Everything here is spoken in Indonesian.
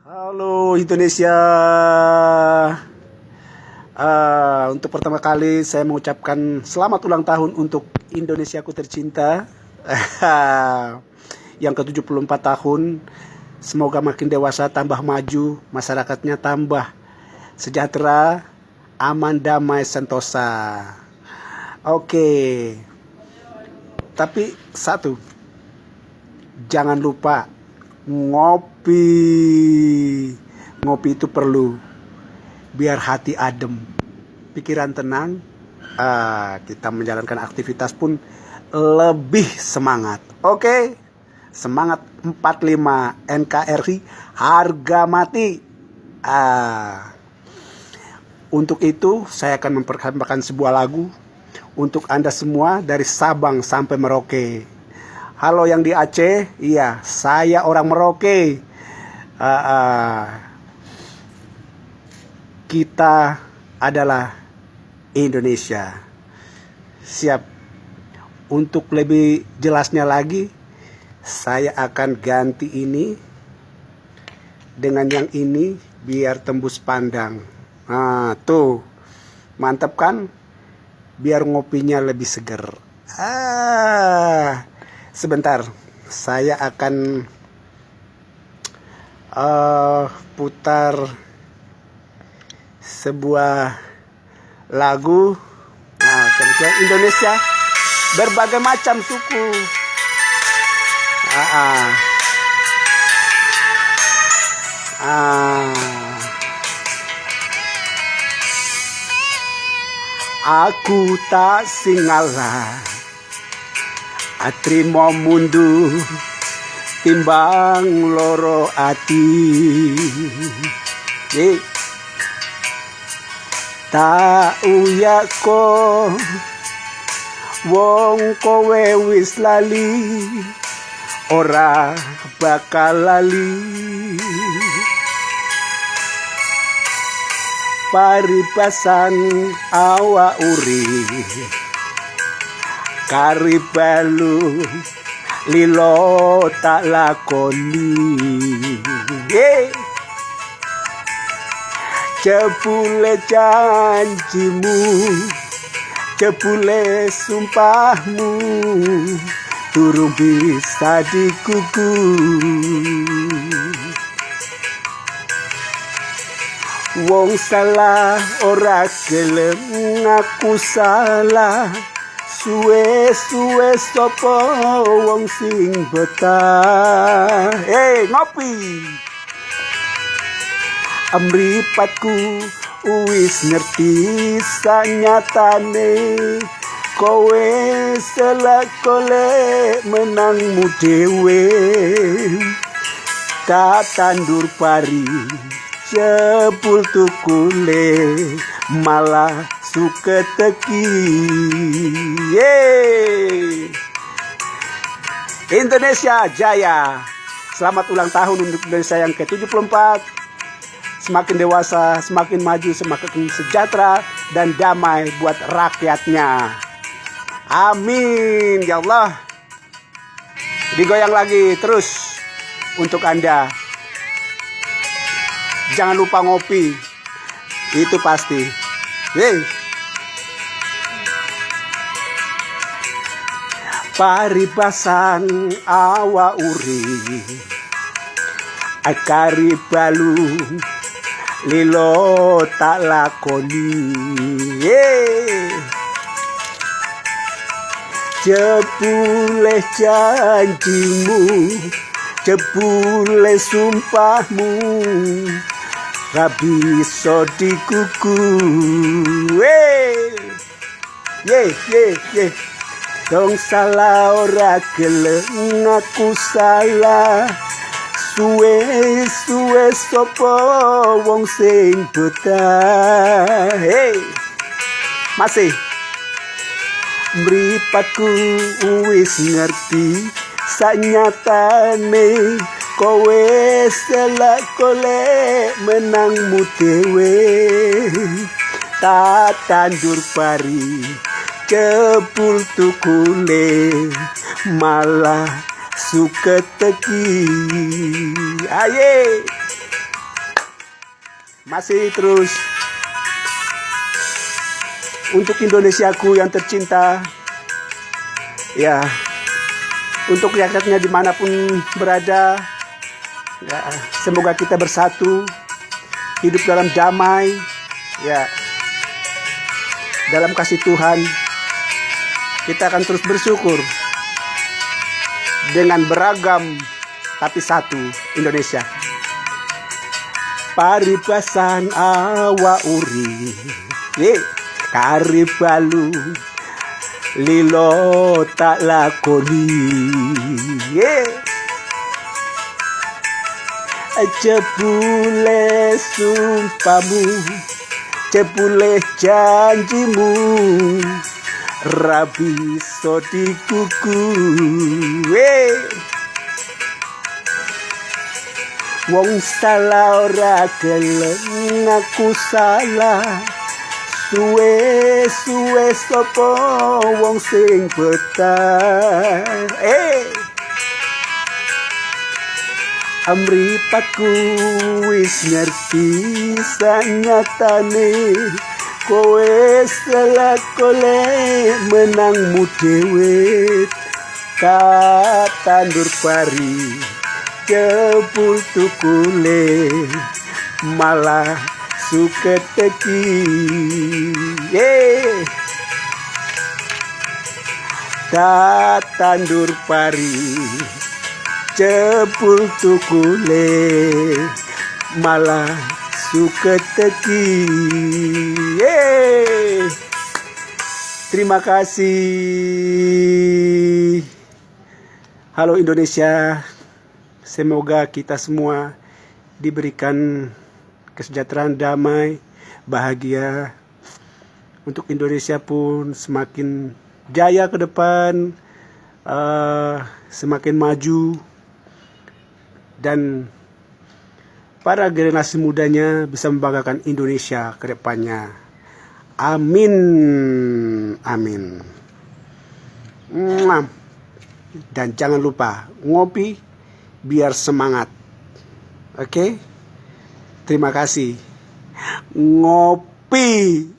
Halo Indonesia. Untuk pertama kali saya mengucapkan selamat ulang tahun untuk Indonesiaku tercinta. Yang ke-74 tahun. Semoga makin dewasa, tambah maju, masyarakatnya tambah sejahtera, aman, damai, sentosa. Oke. Tapi satu, jangan lupa ngopi. Ngopi itu perlu biar hati adem, pikiran tenang, kita menjalankan aktivitas pun lebih semangat. Oke, semangat 45 NKRI harga mati. Untuk itu saya akan mempersembahkan sebuah lagu untuk Anda semua dari Sabang sampai Merauke. Halo yang di Aceh, iya saya orang Merauke. Kita adalah Indonesia. Siap. Untuk lebih jelasnya lagi, saya akan ganti ini dengan yang ini biar tembus pandang. Tuh, mantap kan? Biar ngopinya lebih seger. Sebentar, saya akan putar sebuah lagu tentang Indonesia, berbagai macam suku. Aku tak singalah, atrimo mundur timbang loro ati. Tak uyako wong kowe wis lali, ora bakal lali. Paribasan awak urip karibalu lilo tak lakoni. Jebule janjimu, jebule sumpahmu, durung bisa digugur. Wong salah ora gelem ngaku salah, suwe-suwe sapa wong sing betah. Ngopi. Mripatku wis ngerti sanyatane, kowe selak golek menangmu dhewe. Tak tandur pari jebul tukule, malah suket teki. Indonesia Jaya. Selamat ulang tahun untuk Indonesia yang ke-74. Semakin dewasa, semakin maju, semakin sejahtera dan damai buat rakyatnya. Amin ya Allah. Digoyang lagi terus untuk Anda. Jangan lupa ngopi. Itu pasti. Paribasan awa uri akari balu lilo tak lakoni. Jebule janjimu, jebule sumpahmu, ra bisa digugur. Dong salah ora gelem ngaku salah, suwe-suwe sapa wong sing betah. Masih mripatku wis ngerti sanyatane, kowe selak golek menangmu dhewe. Tak tandur pari jebul tukule, malah suket teki. Aye masih terus untuk Indonesiaku yang tercinta, ya, untuk rakyatnya dimanapun berada, ya, semoga kita bersatu, hidup dalam damai, ya, dalam kasih Tuhan. Kita akan terus bersyukur dengan beragam tapi satu Indonesia. Paribasan awa uri, karibalu lilo tak lakoni, jebule sumpamu, jebule janjimu, rabi sodikuku, wong salah ora gelem aku salah, suwe sapa wong sing betah, amripatku wis ngerti sanyatane, kowe selakole menangmu dhewe, katandur pari jebul tukule malah suketeki, katandur pari jebul tukule malah suketeki. Terima kasih. Halo Indonesia, semoga kita semua diberikan kesejahteraan, damai, bahagia. Untuk Indonesia pun semakin jaya ke depan, semakin maju, dan para generasi mudanya bisa membanggakan Indonesia ke depannya. Amin. Amin. Dan jangan lupa ngopi biar semangat. Oke? Terima kasih. Ngopi.